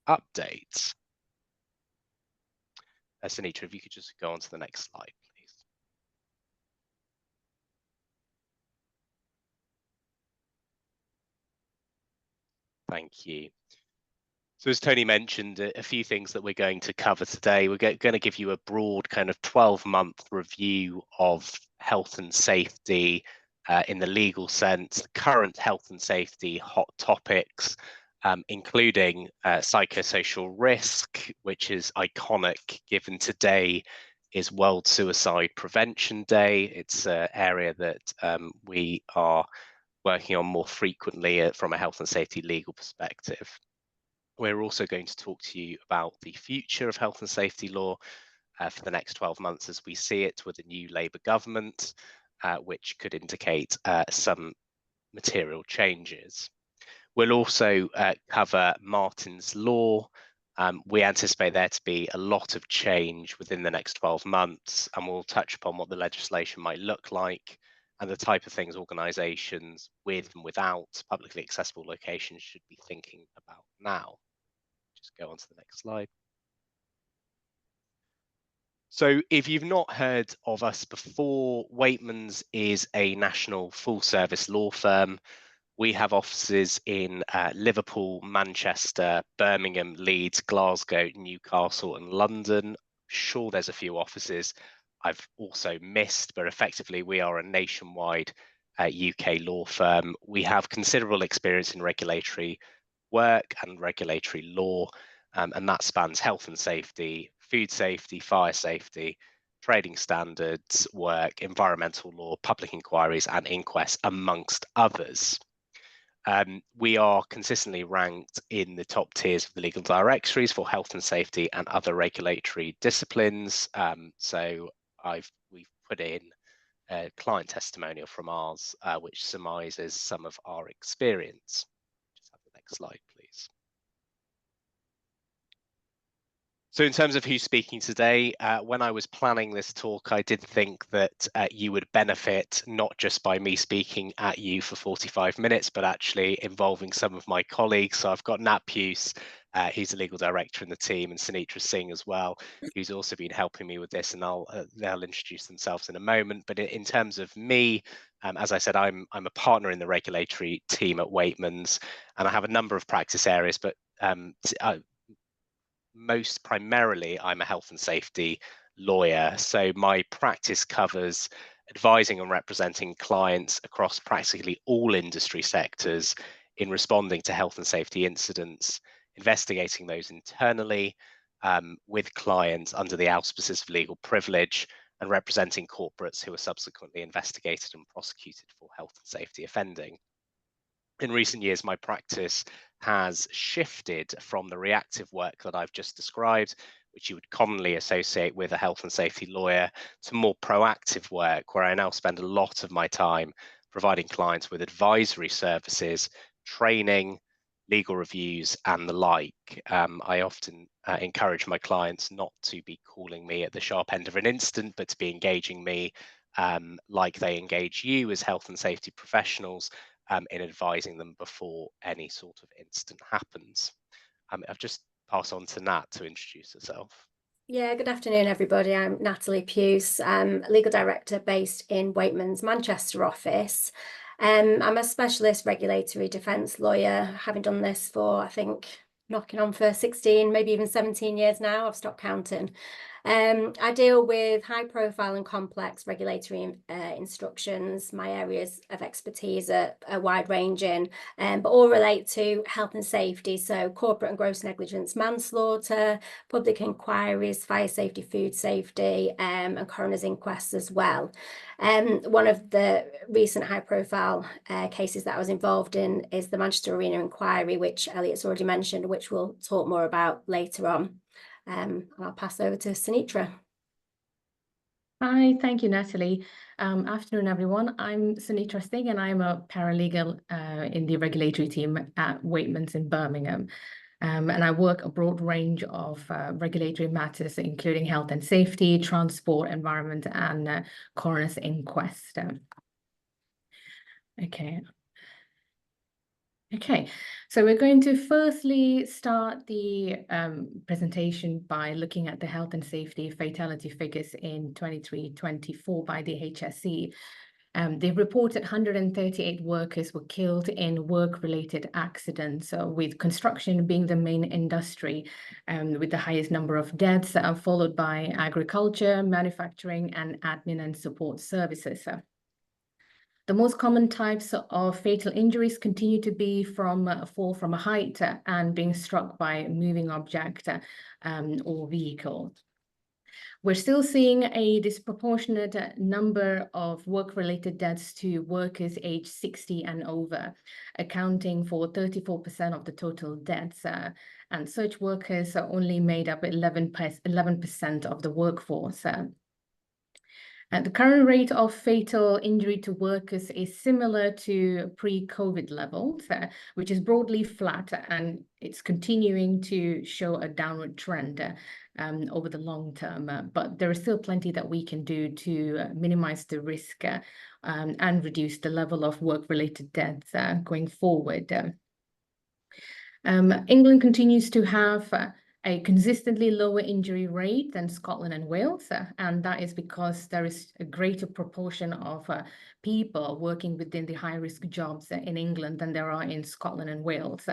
updates. Sunitra, if you could just go on to the next slide, please. Thank you. So as Tony mentioned, a few things that we're going to cover today. We're going to give you a broad kind of 12-month review of health and safety in the legal sense, current health and safety hot topics, including psychosocial risk, which is iconic given today is World Suicide Prevention Day. It's an area that we are working on more frequently from a health and safety legal perspective. We're also going to talk to you about the future of health and safety law for the next 12 months as we see it with a new Labour government, which could indicate some material changes. We'll also cover Martin's Law. We anticipate there to be a lot of change within the next 12 months, and we'll touch upon what the legislation might look like and the type of things organisations with and without publicly accessible locations should be thinking about now. Just go on to the next slide. So if you've not heard of us before, Weightmans is a national full-service law firm. We have offices in Liverpool, Manchester, Birmingham, Leeds, Glasgow, Newcastle and London. I'm sure there's a few offices I've also missed, but effectively we are a nationwide UK law firm. We have considerable experience in regulatory work and regulatory law, and that spans health and safety, food safety, fire safety, trading standards work, environmental law, public inquiries and inquests, amongst others. We are consistently ranked in the top tiers of the legal directories for health and safety and other regulatory disciplines. So we've put in a client testimonial from ours, which surmises some of our experience. Just have the next slide, please. So in terms of who's speaking today, when I was planning this talk, I did think that you would benefit not just by me speaking at you for 45 minutes, but actually involving some of my colleagues. So I've got Nat Puce, who's a legal director in the team, and Sunitra Singh as well, who's also been helping me with this, and they'll introduce themselves in a moment. But in terms of me, as I said, I'm a partner in the regulatory team at Weightmans, and I have a number of practice areas, but most primarily, I'm a health and safety lawyer. So my practice covers advising and representing clients across practically all industry sectors in responding to health and safety incidents, investigating those internally with clients under the auspices of legal privilege, and representing corporates who are subsequently investigated and prosecuted for health and safety offending. In recent years, my practice has shifted from the reactive work that I've just described, which you would commonly associate with a health and safety lawyer, to more proactive work, where I now spend a lot of my time providing clients with advisory services, training, legal reviews, and the like. I often encourage my clients not to be calling me at the sharp end of an instant, but to be engaging me like they engage you as health and safety professionals, in advising them before any sort of incident happens. I've just passed on to Nat to introduce herself. Yeah, good afternoon, everybody. I'm Natalie Puce. I'm a legal director based in Weightmans' Manchester office. I'm a specialist regulatory defence lawyer, having done this for, I think, knocking on for 16, maybe even 17 years now. I've stopped counting. I deal with high profile and complex regulatory instructions. My areas of expertise are wide ranging, but all relate to health and safety. So corporate and gross negligence, manslaughter, public inquiries, fire safety, food safety, and coroner's inquests as well. One of the recent high profile cases that I was involved in is the Manchester Arena inquiry, which Elliot's already mentioned, which we'll talk more about later on. And I'll pass over to Sunitra. Hi, thank you, Natalie. Afternoon, everyone. I'm Sunitra Singh, and I'm a paralegal in the regulatory team at Weightmans in Birmingham. And I work a broad range of regulatory matters, including health and safety, transport, environment, and coroner's inquest. Okay. Okay, so we're going to firstly start the presentation by looking at the health and safety fatality figures in 23-24 by the HSE. They've reported 138 workers were killed in work-related accidents, with construction being the main industry, with the highest number of deaths, followed by agriculture, manufacturing, and admin and support services. The most common types of fatal injuries continue to be from a fall from a height and being struck by a moving object or vehicle. We're still seeing a disproportionate number of work-related deaths to workers aged 60 and over, accounting for 34% of the total deaths. And such workers are only made up 11% of the workforce. The current rate of fatal injury to workers is similar to pre-COVID levels, which is broadly flat, and it's continuing to show a downward trend over the long term. But there is still plenty that we can do to minimize the risk and reduce the level of work-related deaths going forward. England continues to have a consistently lower injury rate than Scotland and Wales, and that is because there is a greater proportion of people working within the high-risk jobs in England than there are in Scotland and Wales.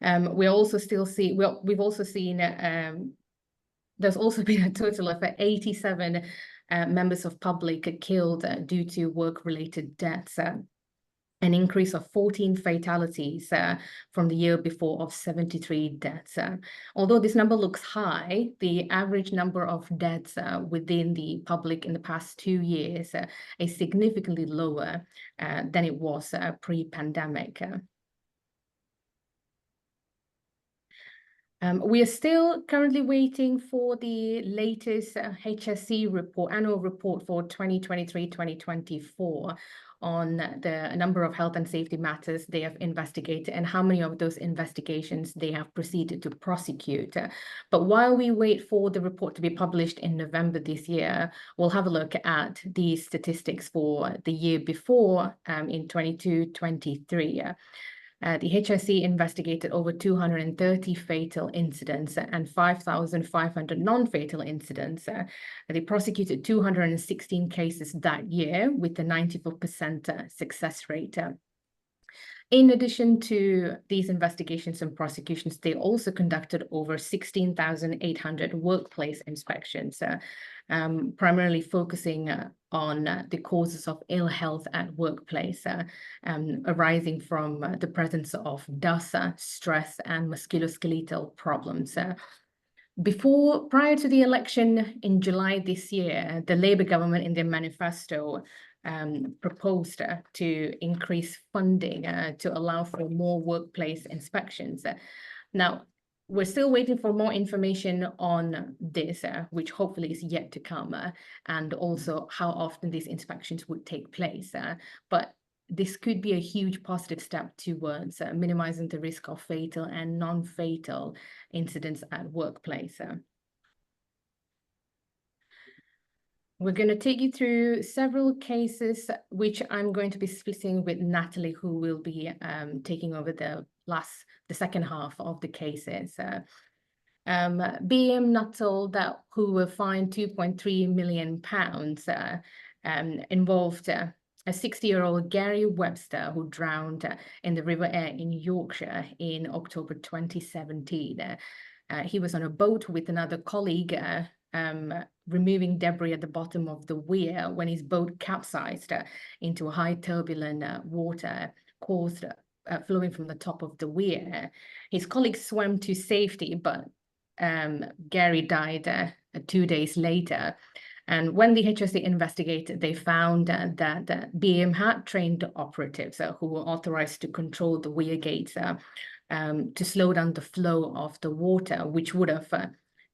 We've also seen there's also been a total of 87 members of public killed due to work-related deaths. An increase of 14 fatalities from the year before of 73 deaths. Although this number looks high, the average number of deaths within the public in the past 2 years is significantly lower than it was pre-pandemic. We are still currently waiting for the latest HSE report, annual report for 2023-2024 on the number of health and safety matters they have investigated and how many of those investigations they have proceeded to prosecute. But while we wait for the report to be published in November this year, we'll have a look at the statistics for the year before in 22-23. The HSE investigated over 230 fatal incidents and 5,500 non-fatal incidents. They prosecuted 216 cases that year with a 94% success rate. In addition to these investigations and prosecutions, they also conducted over 16,800 workplace inspections, primarily focusing on the causes of ill health at workplace, arising from the presence of dust, stress, and musculoskeletal problems. Prior to the election in July this year, the Labour government in their manifesto proposed to increase funding to allow for more workplace inspections. Now, we're still waiting for more information on this, which hopefully is yet to come, and also how often these inspections would take place. But this could be a huge positive step towards minimizing the risk of fatal and non-fatal incidents at workplace. We're going to take you through several cases, which I'm going to be splitting with Natalie, who will be taking over the second half of the cases. BM Nuttall, who were fined £2.3 million, involved a 60-year-old Gary Webster who drowned in the River Aire in Yorkshire in October 2017. He was on a boat with another colleague removing debris at the bottom of the weir when his boat capsized into high turbulent water flowing from the top of the weir. His colleagues swam to safety, but Gary died 2 days later. And when the HSE investigated, they found that BM had trained operatives who were authorized to control the weir gates to slow down the flow of the water, which would have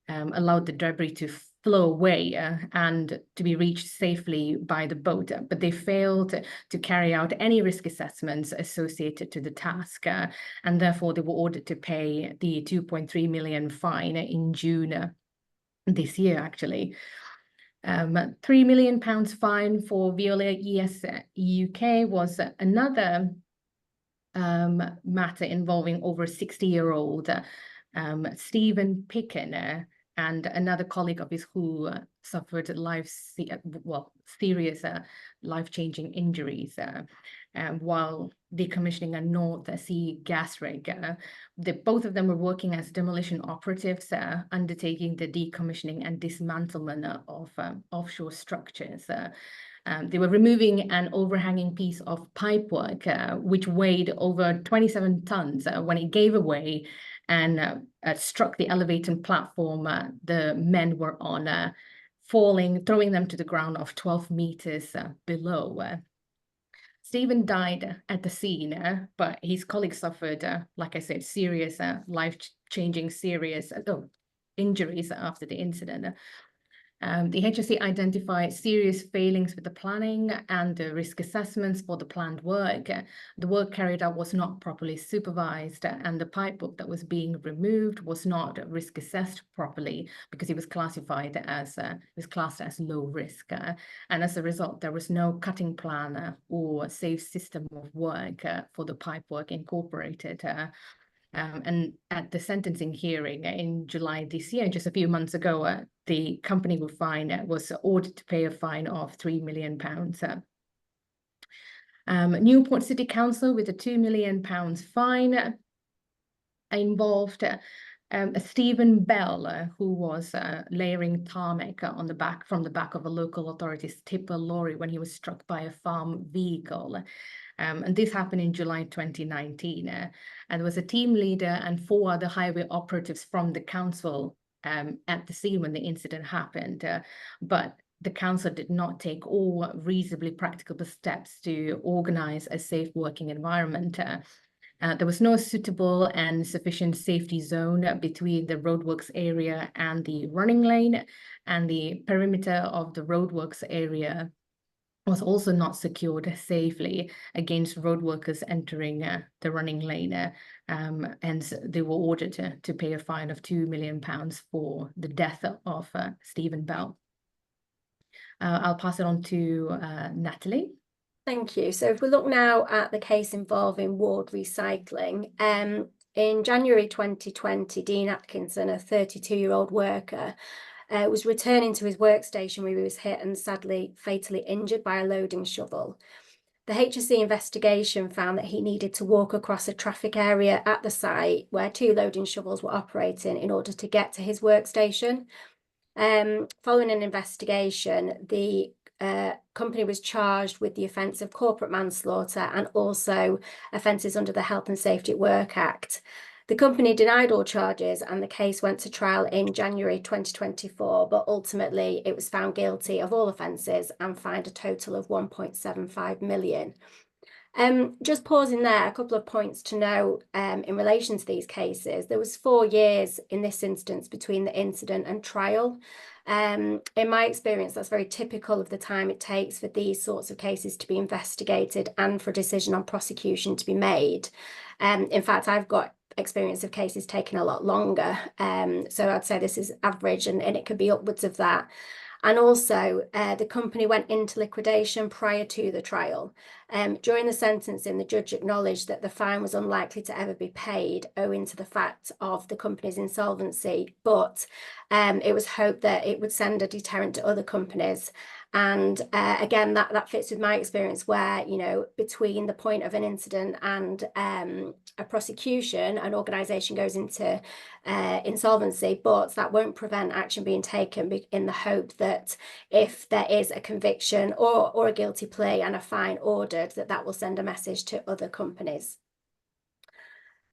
allowed the debris to flow away and to be reached safely by the boat. But they failed to carry out any risk assessments associated to the task, and therefore they were ordered to pay the £2.3 million fine in June this year, actually. £3 million fine for Veolia ES UK was another matter involving over a 60-year-old Stephen Picken and another colleague of his who suffered serious life-changing injuries while decommissioning a North Sea gas rig. Both of them were working as demolition operatives, undertaking the decommissioning and dismantlement of offshore structures. They were removing an overhanging piece of pipework, which weighed over 27 tons when it gave away and struck the elevating platform the men were on, throwing them to the ground of 12 meters below. Stephen died at the scene, but his colleagues suffered, like I said, serious, life-changing injuries after the incident. The HSE identified serious failings with the planning and the risk assessments for the planned work. The work carried out was not properly supervised, and the pipework that was being removed was not risk assessed properly because it was classed as low risk. And as a result, there was no cutting plan or safe system of work for the pipework incorporated. And at the sentencing hearing in July this year, just a few months ago, the company was ordered to pay a fine of £3 million. Newport City Council with a £2 million fine involved Stephen Bell, who was layering tarmac from the back of a local authority's tipper lorry when he was struck by a farm vehicle. And this happened in July 2019. And there was a team leader and 4 other highway operatives from the council at the scene when the incident happened. But the council did not take all reasonably practicable steps to organize a safe working environment. There was no suitable and sufficient safety zone between the roadworks area and the running lane, and the perimeter of the roadworks area was also not secured safely against road workers entering the running lane, and they were ordered to pay a fine of £2 million for the death of Stephen Bell. I'll pass it on to Natalie. Thank you. So if we look now at the case involving Ward Recycling, in January 2020, Dean Atkinson, a 32-year-old worker, was returning to his workstation where he was hit and sadly fatally injured by a loading shovel. The HSE investigation found that he needed to walk across a traffic area at the site where 2 loading shovels were operating in order to get to his workstation. Following an investigation, the company was charged with the offence of corporate manslaughter and also offences under the Health and Safety at Work Act. The company denied all charges and the case went to trial in January 2024, but ultimately it was found guilty of all offences and fined a total of £1.75 million. Just pausing there, a couple of points to know in relation to these cases. There was 4 years in this instance between the incident and trial. In my experience, that's very typical of the time it takes for these sorts of cases to be investigated and for a decision on prosecution to be made. In fact, I've got experience of cases taking a lot longer. So I'd say this is average and it could be upwards of that. And also, the company went into liquidation prior to the trial. During the sentencing, the judge acknowledged that the fine was unlikely to ever be paid owing to the fact of the company's insolvency, but it was hoped that it would send a deterrent to other companies. And again, that fits with my experience where, you know, between the point of an incident and a prosecution, an organisation goes into insolvency, but that won't prevent action being taken in the hope that if there is a conviction or a guilty plea and a fine ordered, that will send a message to other companies.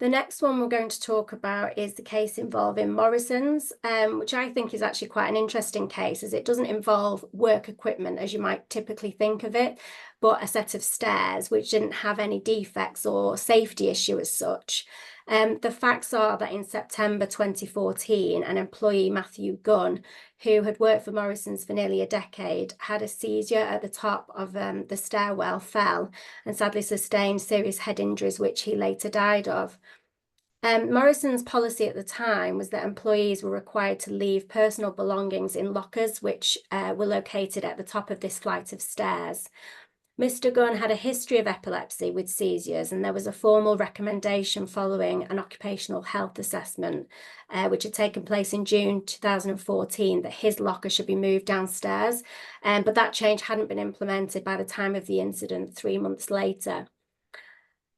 The next one we're going to talk about is the case involving Morrisons, which I think is actually quite an interesting case as it doesn't involve work equipment as you might typically think of it, but a set of stairs which didn't have any defects or safety issue as such. The facts are that in September 2014, an employee, Matthew Gunn, who had worked for Morrisons for nearly a decade, had a seizure at the top of the stairwell, fell, and sadly sustained serious head injuries, which he later died of. Morrisons' policy at the time was that employees were required to leave personal belongings in lockers, which were located at the top of this flight of stairs. Mr. Gunn had a history of epilepsy with seizures, and there was a formal recommendation following an occupational health assessment, which had taken place in June 2014, that his locker should be moved downstairs. But that change hadn't been implemented by the time of the incident 3 months later.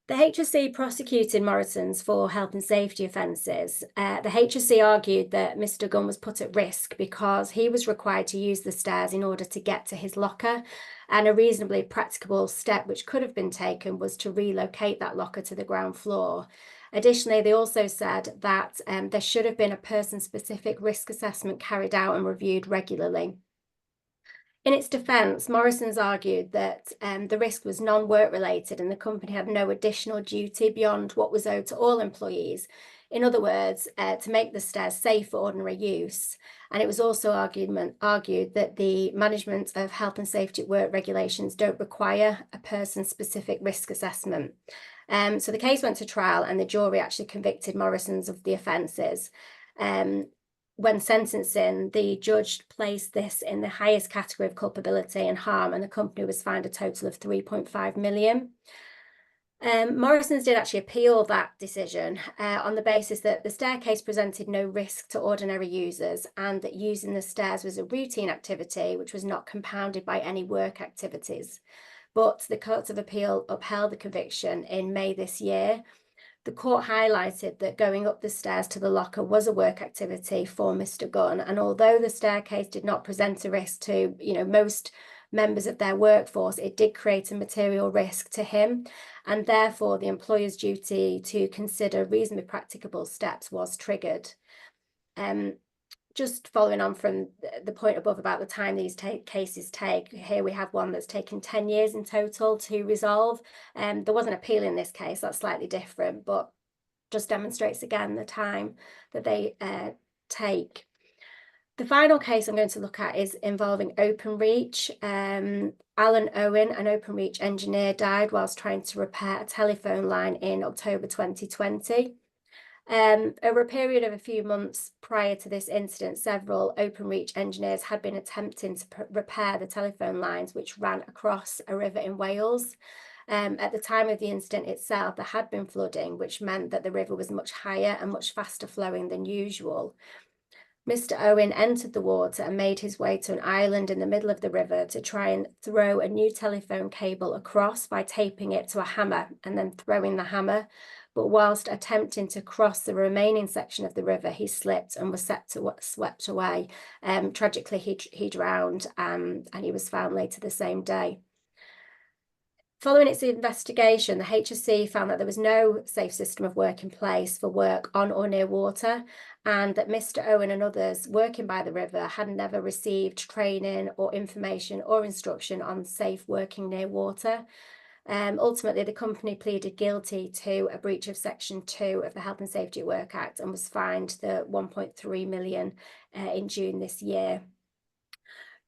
The HSE prosecuted Morrisons for health and safety offences. The HSE argued that Mr. Gunn was put at risk because he was required to use the stairs in order to get to his locker, and a reasonably practicable step which could have been taken was to relocate that locker to the ground floor. Additionally, they also said that there should have been a person-specific risk assessment carried out and reviewed regularly. In its defence, Morrisons argued that the risk was non-work related and the company had no additional duty beyond what was owed to all employees. In other words, to make the stairs safe for ordinary use. And it was also argued that the management of health and safety at work regulations don't require a person-specific risk assessment. So the case went to trial and the jury actually convicted Morrisons of the offences. When sentencing, the judge placed this in the highest category of culpability and harm, and the company was fined a total of 3.5 million. Morrisons did actually appeal that decision on the basis that the staircase presented no risk to ordinary users and that using the stairs was a routine activity which was not compounded by any work activities. But the Court of Appeal upheld the conviction in May this year. The court highlighted that going up the stairs to the locker was a work activity for Mr. Gunn, and although the staircase did not present a risk to, most members of their workforce, it did create a material risk to him, and therefore the employer's duty to consider reasonably practicable steps was triggered. Just following on from the point above about the time these cases take, here we have one that's taken 10 years in total to resolve. There was an appeal in this case, that's slightly different, but just demonstrates again the time that they take. The final case I'm going to look at is involving Openreach. Alan Owen, an Openreach engineer, died whilst trying to repair a telephone line in October 2020. Over a period of a few months prior to this incident, several Openreach engineers had been attempting to repair the telephone lines which ran across a river in Wales. At the time of the incident itself, there had been flooding, which meant that the river was much higher and much faster flowing than usual. Mr. Owen entered the water and made his way to an island in the middle of the river to try and throw a new telephone cable across by taping it to a hammer and then throwing the hammer. But whilst attempting to cross the remaining section of the river, he slipped and was swept away. Tragically, he drowned and he was found later the same day. Following its investigation, the HSE found that there was no safe system of work in place for work on or near water, and that Mr. Owen and others working by the river had never received training or information or instruction on safe working near water. Ultimately, the company pleaded guilty to a breach of Section 2 of the Health and Safety at Work Act and was fined the 1.3 million in June this year.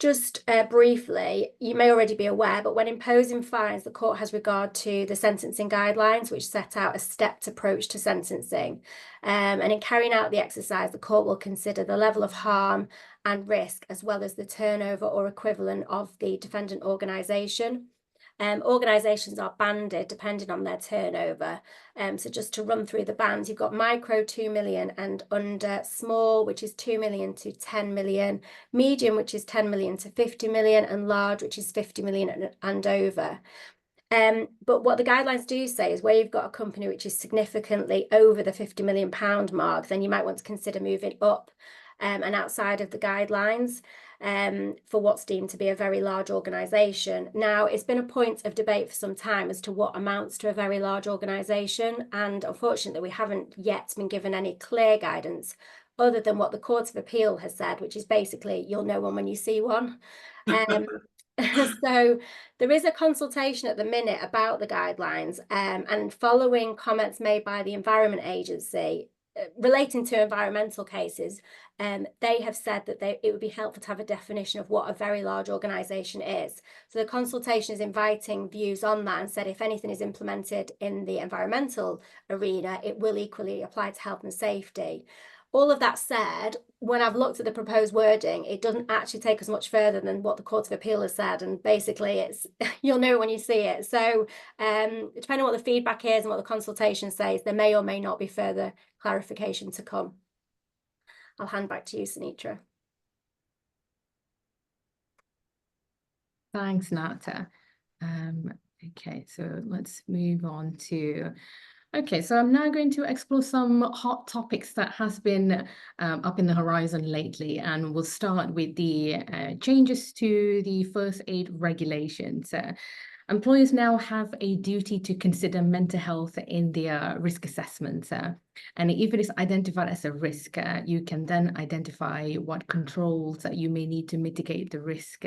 Just briefly, you may already be aware, but when imposing fines, the court has regard to the sentencing guidelines, which set out a stepped approach to sentencing. And in carrying out the exercise, the court will consider the level of harm and risk, as well as the turnover or equivalent of the defendant organisation. Organisations are banded depending on their turnover. So just to run through the bands, you've got micro 2 million and under, small, which is 2 million to 10 million, medium, which is 10 million to 50 million, and large, which is 50 million and over. But what the guidelines do say is where you've got a company which is significantly over the £50 million mark, then you might want to consider moving up and outside of the guidelines for what's deemed to be a very large organisation. Now, it's been a point of debate for some time as to what amounts to a very large organisation, and unfortunately we haven't yet been given any clear guidance other than what the Court of Appeal has said, which is basically you'll know one when you see one. So there is a consultation at the minute about the guidelines, and following comments made by the Environment Agency relating to environmental cases, they have said that it would be helpful to have a definition of what a very large organisation is. So the consultation is inviting views on that and said if anything is implemented in the environmental arena, it will equally apply to health and safety. All of that said, when I've looked at the proposed wording, it doesn't actually take us much further than what the Court of Appeal has said, and basically it's you'll know when you see it. So depending on what the feedback is and what the consultation says, there may or may not be further clarification to come. I'll hand back to you, Sunitra. Thanks, Nata. Okay, so let's move on to, okay, so I'm now going to explore some hot topics that has been up in the horizon lately, and we'll start with the changes to the first aid regulations. Employers now have a duty to consider mental health in their risk assessments. And if it is identified as a risk, you can then identify what controls that you may need to mitigate the risk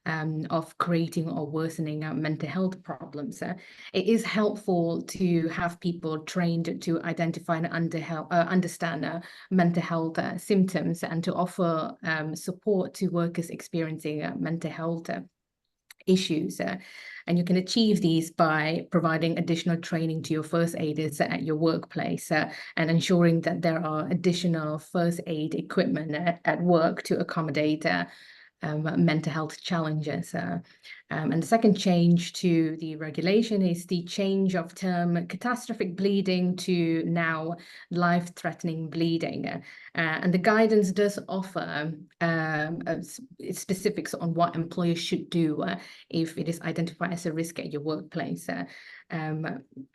of creating or worsening mental health problems. It is helpful to have people trained to identify and understand mental health symptoms, and to offer support to workers experiencing mental health issues. And you can achieve these by providing additional training to your first aiders at your workplace, and ensuring that there are additional first aid equipment at work to accommodate mental health challenges. And the second change to the regulation is the change of term catastrophic bleeding to now life-threatening bleeding. And the guidance does offer specifics on what employers should do if it is identified as a risk at your workplace.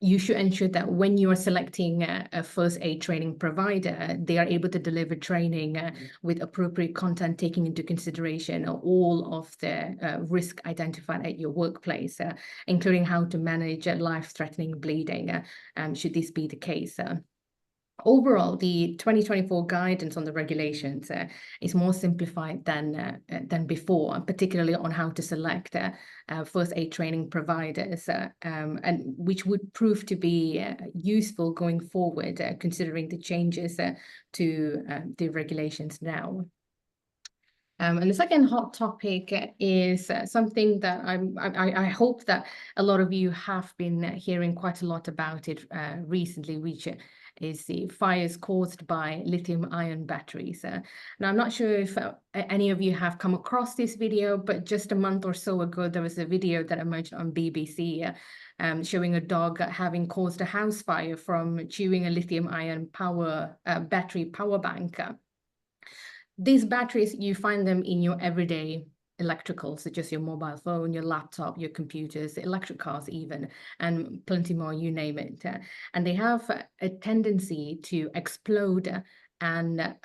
You should ensure that when you are selecting a first aid training provider, they are able to deliver training with appropriate content, taking into consideration all of the risk identified at your workplace, including how to manage life-threatening bleeding, should this be the case. Overall, the 2024 guidance on the regulations is more simplified than before, particularly on how to select first aid training providers, and which would prove to be useful going forward, considering the changes to the regulations now. And the second hot topic is something that I hope that a lot of you have been hearing quite a lot about it recently, which is the fires caused by lithium-ion batteries. Now, I'm not sure if any of you have come across this video, but just a month or so ago, there was a video that emerged on BBC showing a dog having caused a house fire from chewing a lithium-ion battery power bank. These batteries, you find them in your everyday electricals, such as your mobile phone, your laptop, your computers, electric cars even, and plenty more, you name it. And they have a tendency to explode and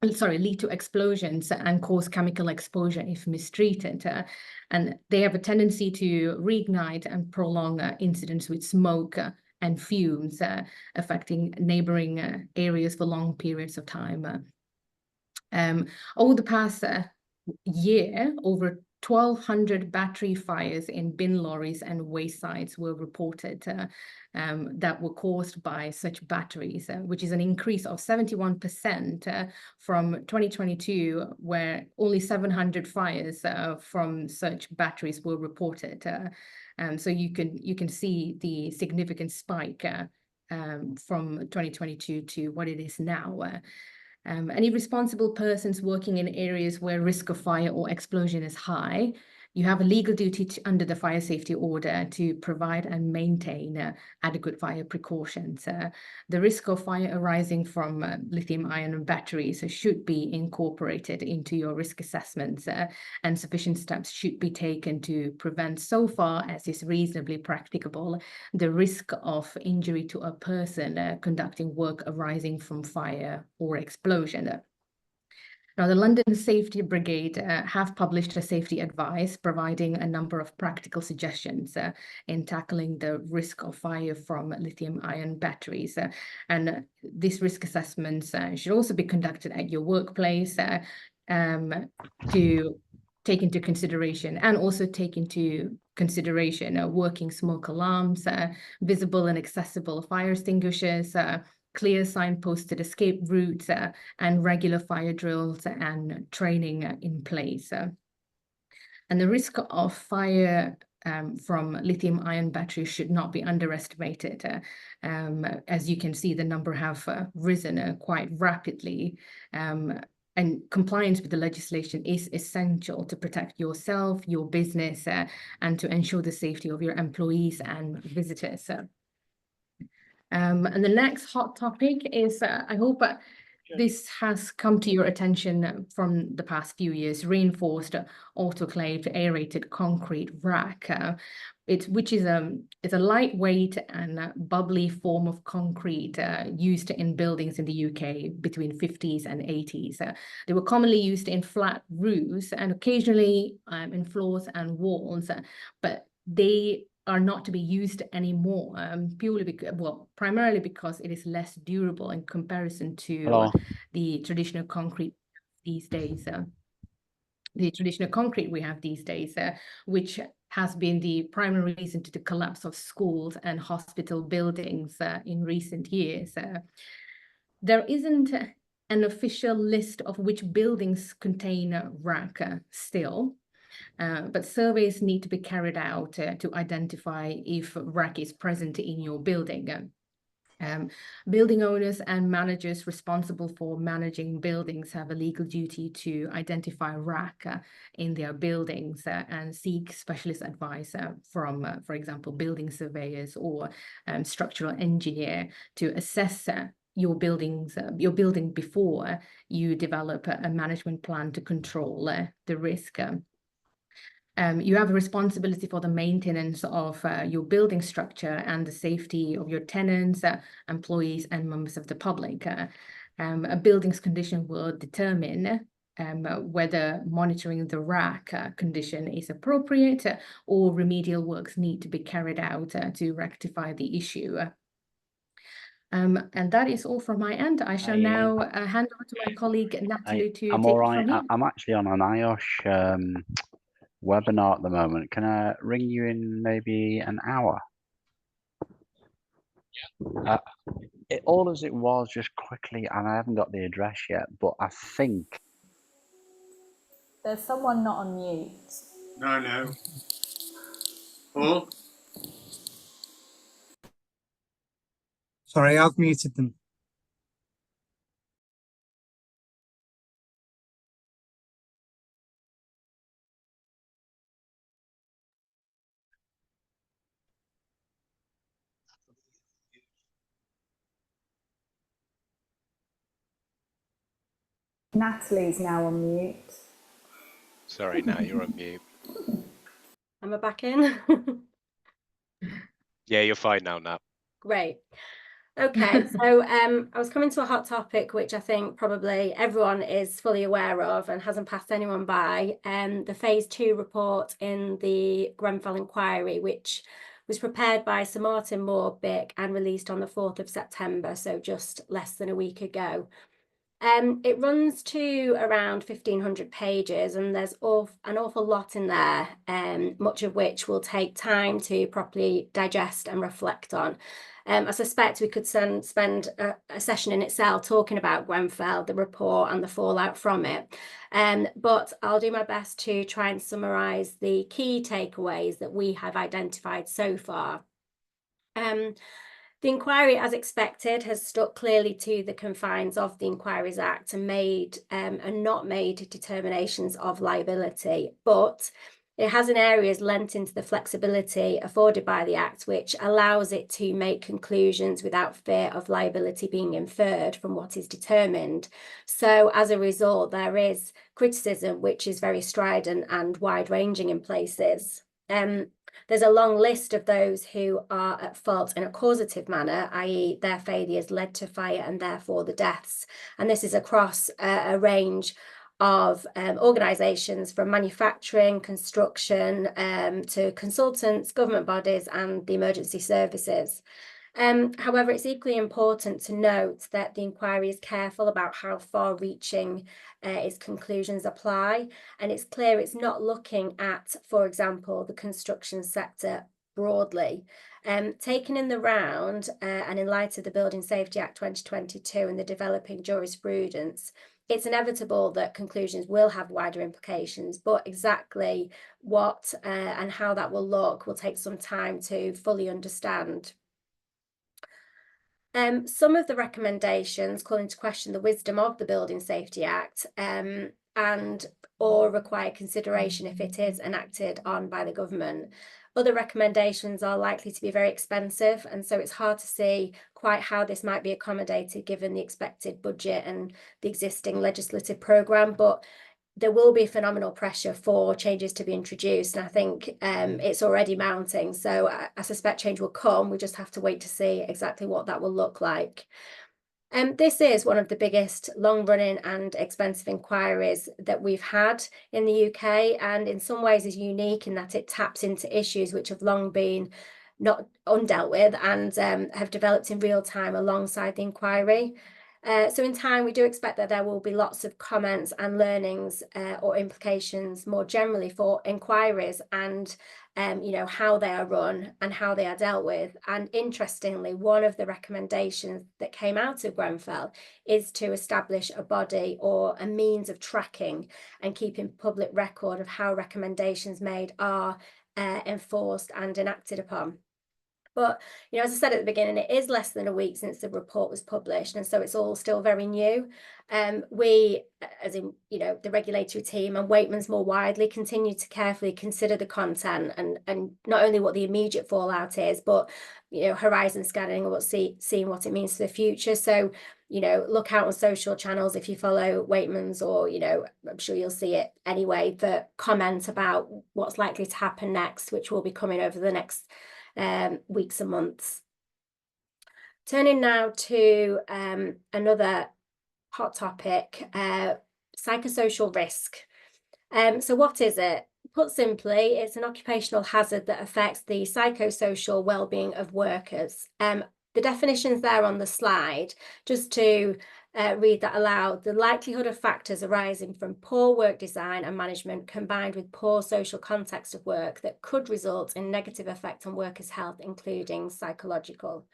lead to explosions and cause chemical exposure if mistreated. And they have a tendency to reignite and prolong incidents with smoke and fumes, affecting neighboring areas for long periods of time. Over the past year, over 1,200 battery fires in bin lorries and waste sites were reported that were caused by such batteries, which is an increase of 71% from 2022, where only 700 fires from such batteries were reported. So you can see the significant spike from 2022 to what it is now. Any responsible persons working in areas where risk of fire or explosion is high, you have a legal duty under the fire safety order to provide and maintain adequate fire precautions. The risk of fire arising from lithium-ion batteries should be incorporated into your risk assessments, and sufficient steps should be taken to prevent, so far as is reasonably practicable, the risk of injury to a person conducting work arising from fire or explosion. Now, the London Safety Brigade have published a safety advice providing a number of practical suggestions in tackling the risk of fire from lithium-ion batteries. And these risk assessments should also be conducted at your workplace to take into consideration, and also take into consideration working smoke alarms, visible and accessible fire extinguishers, clear signposted escape routes, and regular fire drills and training in place. And the risk of fire from lithium-ion batteries should not be underestimated. As you can see, the number have risen quite rapidly. And compliance with the legislation is essential to protect yourself, your business, and to ensure the safety of your employees and visitors. And the next hot topic is, I hope this has come to your attention from the past few years, reinforced autoclaved aerated concrete rack, which is a lightweight and bubbly form of concrete used in buildings in the UK between 50s and 80s. They were commonly used in flat roofs and occasionally in floors and walls, but they are not to be used anymore, purely because, well, primarily because it is less durable in comparison to the traditional concrete these days. The traditional concrete we have these days, which has been the primary reason to the collapse of schools and hospital buildings in recent years. There isn't an official list of which buildings contain rack still. But surveys need to be carried out to identify if rack is present in your building. Building owners and managers responsible for managing buildings have a legal duty to identify rack in their buildings and seek specialist advice from, for example, building surveyors or structural engineer to assess your building before you develop a management plan to control the risk. You have a responsibility for the maintenance of your building structure and the safety of your tenants, employees, and members of the public. A building's condition will determine whether monitoring the rack condition is appropriate or remedial works need to be carried out to rectify the issue. And that is all from my end. I shall now hand over to my colleague Natalie to I'm take all it right. from here. I'm actually on an IOSH webinar at the moment. Can I ring you in maybe an hour? All as it was, just quickly, and I haven't got the address yet, but I think there's someone not on mute. No. Paul? Sorry, I've muted them. Natalie's now on mute. Sorry, now you're on mute. Am I back in? Yeah, you're fine now, Nat. Great. Okay, so I was coming to a hot topic, which I think probably everyone is fully aware of and hasn't passed anyone by, the phase 2 report in the Grenfell inquiry, which was prepared by Sir Martin Moore BIC and released on the 4th of September, so just less than a week ago. It runs to around 1,500 pages, and there's an awful lot in there, much of which will take time to properly digest and reflect on. I suspect we could spend a session in itself talking about Grenfell, the report and the fallout from it. But I'll do my best to try and summarise the key takeaways that we have identified so far. The inquiry, as expected, has stuck clearly to the confines of the Inquiries Act and not made determinations of liability, but it has in areas lent into the flexibility afforded by the Act, which allows it to make conclusions without fear of liability being inferred from what is determined. So as a result, there is criticism which is very strident and wide-ranging in places. There's a long list of those who are at fault in a causative manner, i.e. their failures led to fire and therefore the deaths. And this is across a range of organisations from manufacturing, construction, to consultants, government bodies and the emergency services. However, it's equally important to note that the inquiry is careful about how far-reaching its conclusions apply, and it's clear it's not looking at, for example, the construction sector broadly. Taken in the round and in light of the Building Safety Act 2022 and the developing jurisprudence, it's inevitable that conclusions will have wider implications, but exactly what and how that will look will take some time to fully understand. Some of the recommendations call into question the wisdom of the Building Safety Act and or require consideration if it is enacted on by the government. Other recommendations are likely to be very expensive, and so it's hard to see quite how this might be accommodated given the expected budget and the existing legislative programme. But there will be phenomenal pressure for changes to be introduced, and I think it's already mounting. So I suspect change will come. We just have to wait to see exactly what that will look like. This is one of the biggest long-running and expensive inquiries that we've had in the UK, and in some ways is unique in that it taps into issues which have long been not undealt with and have developed in real time alongside the inquiry. So in time, we do expect that there will be lots of comments and learnings or implications more generally for inquiries and you know, how they are run and how they are dealt with. And interestingly, one of the recommendations that came out of Grenfell is to establish a body or a means of tracking and keeping public record of how recommendations made are enforced and enacted upon. But, you know, as I said at the beginning, it is less than a week since the report was published, and so it's all still very new. We, as in, you know, the regulatory team and Weightmans more widely, continue to carefully consider the content and not only what the immediate fallout is, but, you know, horizon scanning and seeing what it means for the future. So, you know, look out on social channels if you follow Weightmans, or, you know, I'm sure you'll see it anyway, the comment about what's likely to happen next, which will be coming over the next weeks and months. Turning now to another hot topic, psychosocial risk. So what is it? Put simply, it's an occupational hazard that affects the psychosocial well-being of workers. The definition's there on the slide, just to read that aloud. The likelihood of factors arising from poor work design and management combined with poor social context of work that could result in negative effect on workers' health, including psychological,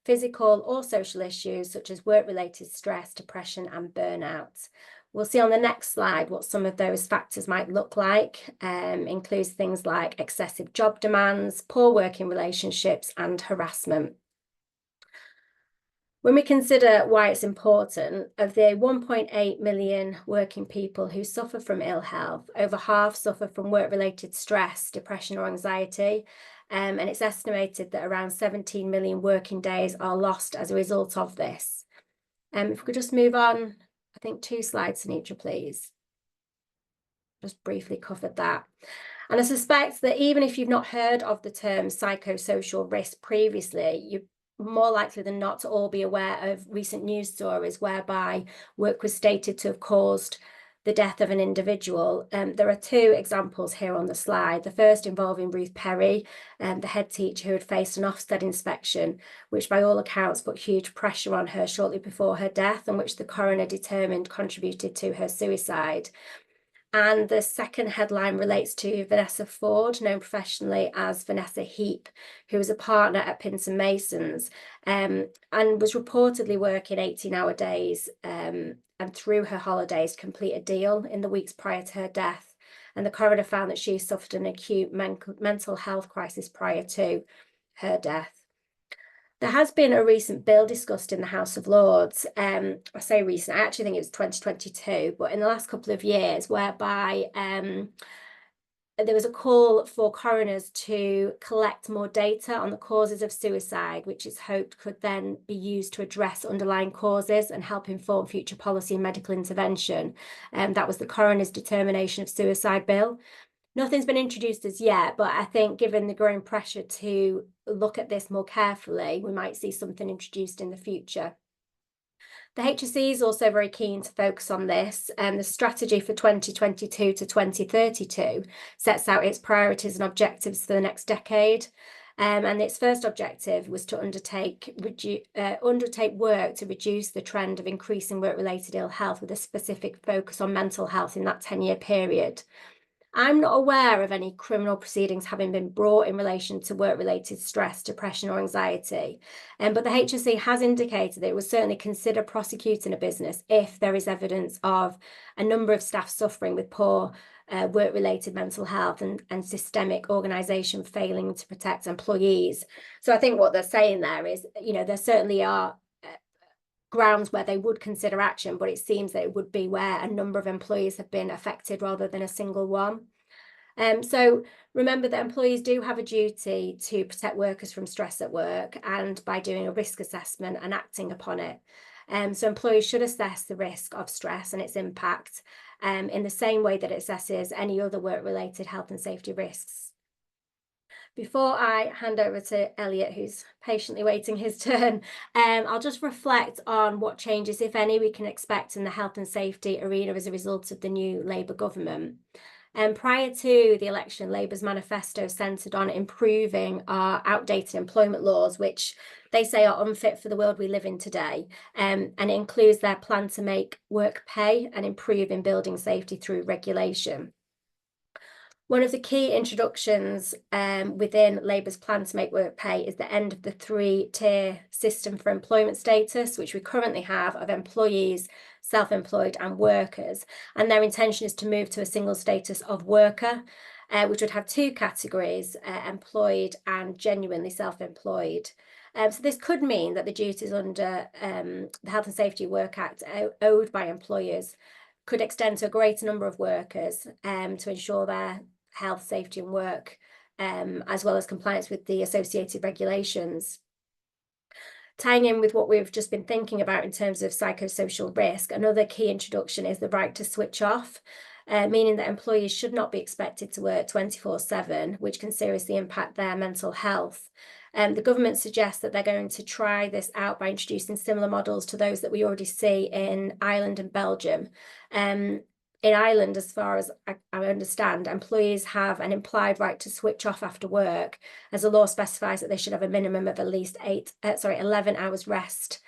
physical or social issues such as work-related stress, depression and burnout. We'll see on the next slide what some of those factors might look like. Includes things like excessive job demands, poor working relationships and harassment. When we consider why it's important, of the 1.8 million working people who suffer from ill health, over half suffer from work-related stress, depression or anxiety, and it's estimated that around 17 million working days are lost as a result of this. If we could just move on, I think 2 slides, Sunitra, please. Just briefly covered that. And I suspect that even if you've not heard of the term psychosocial risk previously, you're more likely than not to all be aware of recent news stories whereby work was stated to have caused the death of an individual. There are 2 examples here on the slide. The first involving Ruth Perry, the head teacher who had faced an Ofsted inspection, which by all accounts put huge pressure on her shortly before her death, and which the coroner determined contributed to her suicide. And the second headline relates to Vanessa Ford, known professionally as Vanessa Heap, who was a partner at Pinson Masons and was reportedly working 18-hour days and through her holidays complete a deal in the weeks prior to her death. And the coroner found that she suffered an acute mental health crisis prior to her death. There has been a recent bill discussed in the House of Lords, I say recent, I actually think it was 2022, but in the last couple of years, whereby there was a call for coroners to collect more data on the causes of suicide, which is hoped could then be used to address underlying causes and help inform future policy and medical intervention. That was the Coroner's Determination of Suicide Bill. Nothing's been introduced as yet, but I think given the growing pressure to look at this more carefully, we might see something introduced in the future. The HSE is also very keen to focus on this, and the strategy for 2022 to 2032 sets out its priorities and objectives for the next decade. And its first objective was to undertake work to reduce the trend of increasing work-related ill health with a specific focus on mental health in that 10-year period. I'm not aware of any criminal proceedings having been brought in relation to work-related stress, depression or anxiety. But the HSE has indicated that it would certainly consider prosecuting a business if there is evidence of a number of staff suffering with poor work-related mental health and systemic organisation failing to protect employees. So I think what they're saying there is, there certainly are grounds where they would consider action, but it seems that it would be where a number of employees have been affected rather than a single one. So remember that employees do have a duty to protect workers from stress at work, and by doing a risk assessment and acting upon it. So employees should assess the risk of stress and its impact in the same way that it assesses any other work-related health and safety risks. Before I hand over to Elliot, who's patiently waiting his turn, I'll just reflect on what changes, if any, we can expect in the health and safety arena as a result of the new Labour government. Prior to the election, Labour's manifesto centred on improving our outdated employment laws, which they say are unfit for the world we live in today, and it includes their plan to make work pay and improve in building safety through regulation. One of the key introductions within Labour's plan to make work pay is the end of the three-tier system for employment status, which we currently have of employees, self-employed and workers. And their intention is to move to a single status of worker, which would have two categories, employed and genuinely self-employed. So this could mean that the duties under the Health and Safety Work Act owed by employers could extend to a greater number of workers to ensure their health, safety and work, as well as compliance with the associated regulations. Tying in with what we've just been thinking about in terms of psychosocial risk, another key introduction is the right to switch off, meaning that employees should not be expected to work 24/7, which can seriously impact their mental health. The government suggests that they're going to try this out by introducing similar models to those that we already see in Ireland and Belgium. In Ireland, as far as I understand, employees have an implied right to switch off after work, as the law specifies that they should have a minimum of at least 11 hours rest.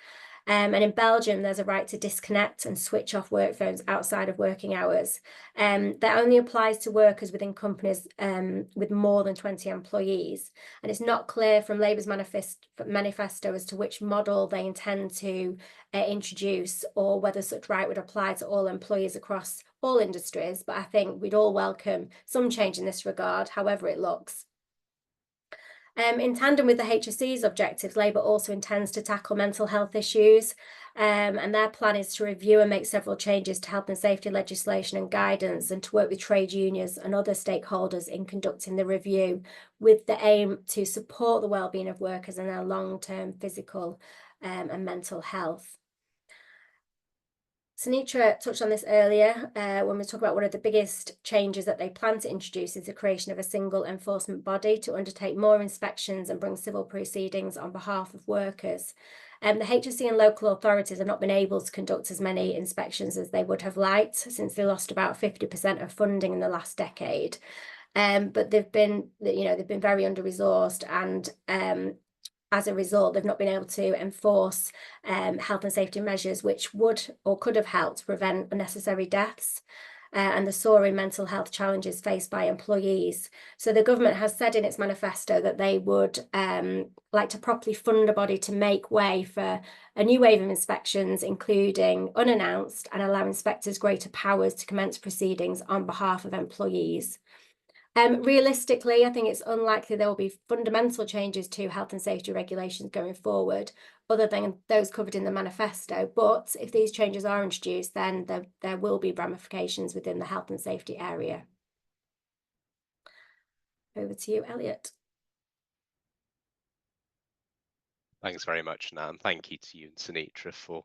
And in Belgium, there's a right to disconnect and switch off work phones outside of working hours. That only applies to workers within companies with more than 20 employees. And it's not clear from Labour's manifesto as to which model they intend to introduce, or whether such right would apply to all employees across all industries. But I think we'd all welcome some change in this regard, however it looks. In tandem with the HSE's objectives, Labour also intends to tackle mental health issues, and their plan is to review and make several changes to health and safety legislation and guidance, and to work with trade unions and other stakeholders in conducting the review, with the aim to support the wellbeing of workers and their long-term physical and mental health. Sunitra touched on this earlier when we talk about one of the biggest changes that they plan to introduce is the creation of a single enforcement body to undertake more inspections and bring civil proceedings on behalf of workers. The HSE and local authorities have not been able to conduct as many inspections as they would have liked, since they lost about 50% of funding in the last decade. But they've been very under-resourced, and as a result, they've not been able to enforce health and safety measures which would or could have helped prevent unnecessary deaths and the soaring mental health challenges faced by employees. So the government has said in its manifesto that they would like to properly fund a body to make way for a new wave of inspections, including unannounced, and allow inspectors greater powers to commence proceedings on behalf of employees. Realistically, I think it's unlikely there will be fundamental changes to health and safety regulations going forward, other than those covered in the manifesto. But if these changes are introduced, then there will be ramifications within the health and safety area. Over to you, Elliot. Thanks very much, Nat, and thank you to you and Sunitra for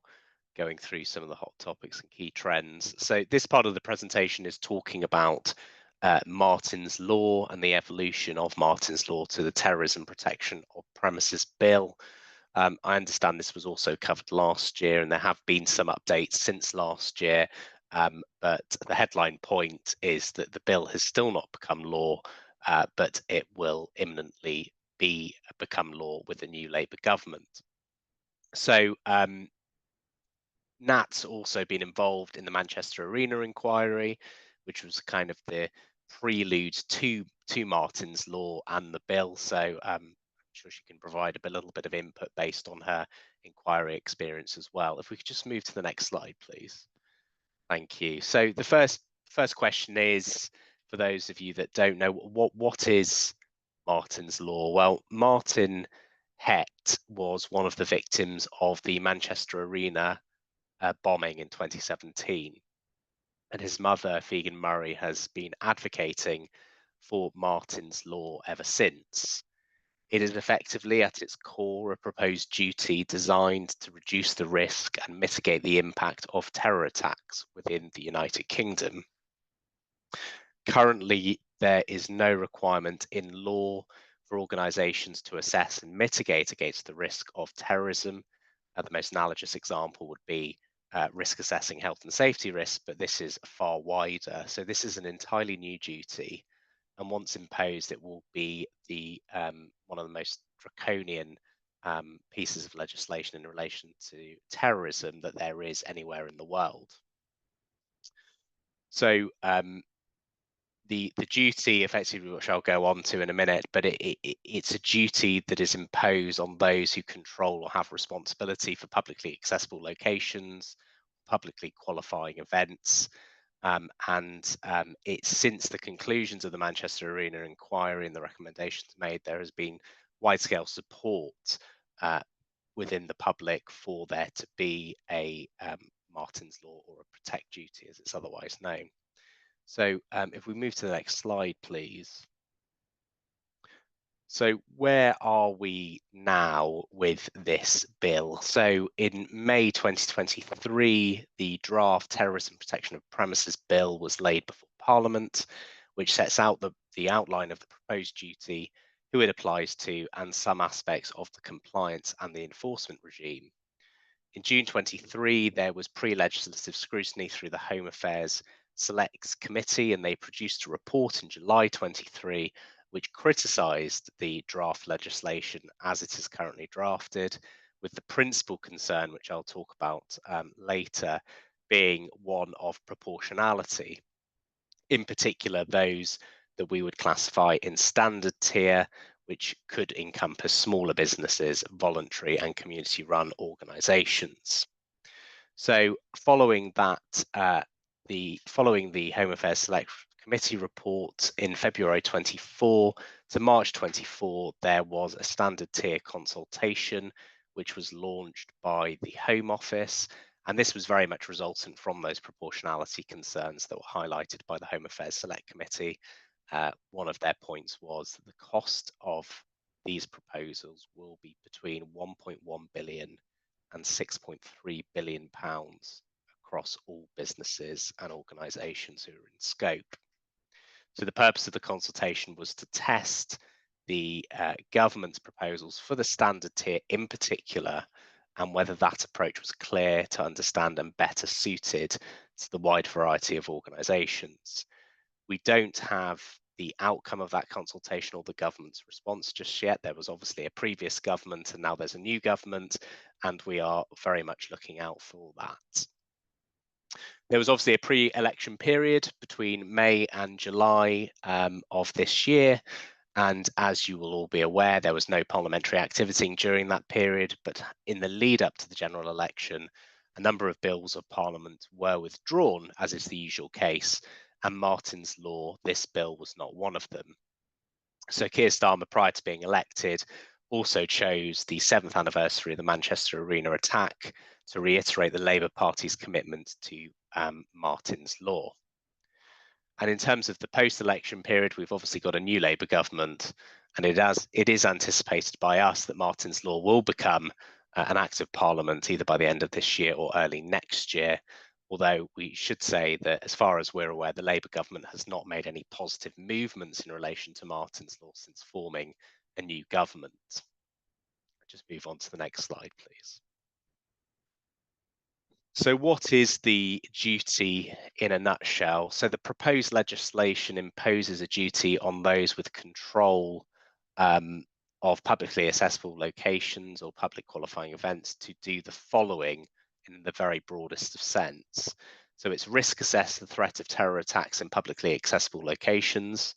going through some of the hot topics and key trends. So this part of the presentation is talking about Martin's Law and the evolution of Martin's Law to the Terrorism Protection of Premises Bill. I understand this was also covered last year, and there have been some updates since last year, but the headline point is that the bill has still not become law, but it will imminently become law with the new Labour government. So Nat's also been involved in the Manchester Arena inquiry, which was kind of the prelude to Martin's Law and the bill. So I'm sure she can provide a little bit of input based on her inquiry experience as well. If we could just move to the next slide, please. Thank you. So the first question is, for those of you that don't know, what is Martin's Law? Well, Martin Hett was one of the victims of the Manchester Arena bombing in 2017. And his mother, Fegan Murray, has been advocating for Martin's Law ever since. It is effectively, at its core, a proposed duty designed to reduce the risk and mitigate the impact of terror attacks within the United Kingdom. Currently, there is no requirement in law for organisations to assess and mitigate against the risk of terrorism. The most analogous example would be risk assessing health and safety risks, but this is far wider. So this is an entirely new duty, and once imposed, it will be the one of the most draconian pieces of legislation in relation to terrorism that there is anywhere in the world. So the duty, effectively, which I'll go on to in a minute, but it's a duty that is imposed on those who control or have responsibility for publicly accessible locations, publicly qualifying events, and it's since the conclusions of the Manchester Arena inquiry and the recommendations made, there has been wide-scale support within the public for there to be a Martin's Law, or a protect duty as it's otherwise known. So if we move to the next slide, please. So where are we now with this bill? So in May 2023, the draft Terrorism Protection of Premises Bill was laid before Parliament, which sets out the outline of the proposed duty, who it applies to, and some aspects of the compliance and the enforcement regime. In June 23, there was pre-legislative scrutiny through the Home Affairs Select Committee, and they produced a report in July 23 which criticised the draft legislation as it is currently drafted, with the principal concern, which I'll talk about later, being one of proportionality. In particular, those that we would classify in standard tier, which could encompass smaller businesses, voluntary and community-run organisations. So following that, following the Home Affairs Select Committee report in February 24 to March 24, there was a standard tier consultation which was launched by the Home Office, and this was very much resultant from those proportionality concerns that were highlighted by the Home Affairs Select Committee. One of their points was that the cost of these proposals will be between 1.1 billion and 6.3 billion pounds across all businesses and organisations who are in scope. So the purpose of the consultation was to test the government's proposals for the standard tier in particular, and whether that approach was clear to understand and better suited to the wide variety of organisations. We don't have the outcome of that consultation or the government's response just yet. There was obviously a previous government and now there's a new government, and we are very much looking out for that. There was obviously a pre-election period between May and July of this year, and as you will all be aware, there was no parliamentary activity during that period, but in the lead up to the general election, a number of bills of Parliament were withdrawn, as is the usual case, and Martin's Law, this bill, was not one of them. So Keir Starmer, prior to being elected, also chose the 7th anniversary of the Manchester Arena attack to reiterate the Labour Party's commitment to Martin's Law. And in terms of the post-election period, we've obviously got a new Labour government, and it is anticipated by us that Martin's Law will become an Act of Parliament either by the end of this year or early next year, although we should say that as far as we're aware, the Labour government has not made any positive movements in relation to Martin's Law since forming a new government. Just move on to the next slide, please. So what is the duty in a nutshell? So the proposed legislation imposes a duty on those with control of publicly accessible locations or public qualifying events to do the following in the very broadest of sense. So it's risk assess the threat of terror attacks in publicly accessible locations,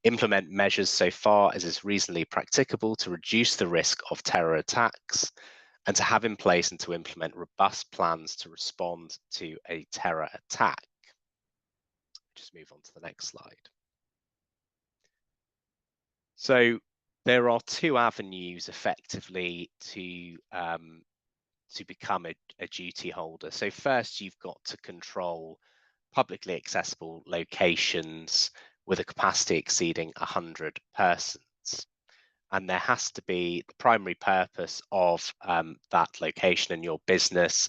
implement measures so far as is reasonably practicable to reduce the risk of terror attacks, and to have in place and to implement robust plans to respond to a terror attack. Just move on to the next slide. So there are two avenues effectively to become a duty holder. So first, you've got to control publicly accessible locations with a capacity exceeding 100 persons. And there has to be the primary purpose of that location in your business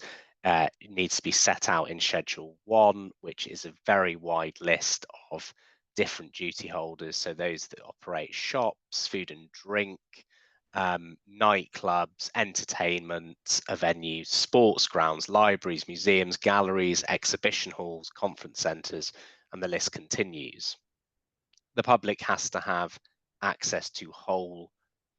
needs to be set out in Schedule 1, which is a very wide list of different duty holders. So those that operate shops, food and drink, nightclubs, entertainment venues, sports grounds, libraries, museums, galleries, exhibition halls, conference centres, and the list continues. The public has to have access to whole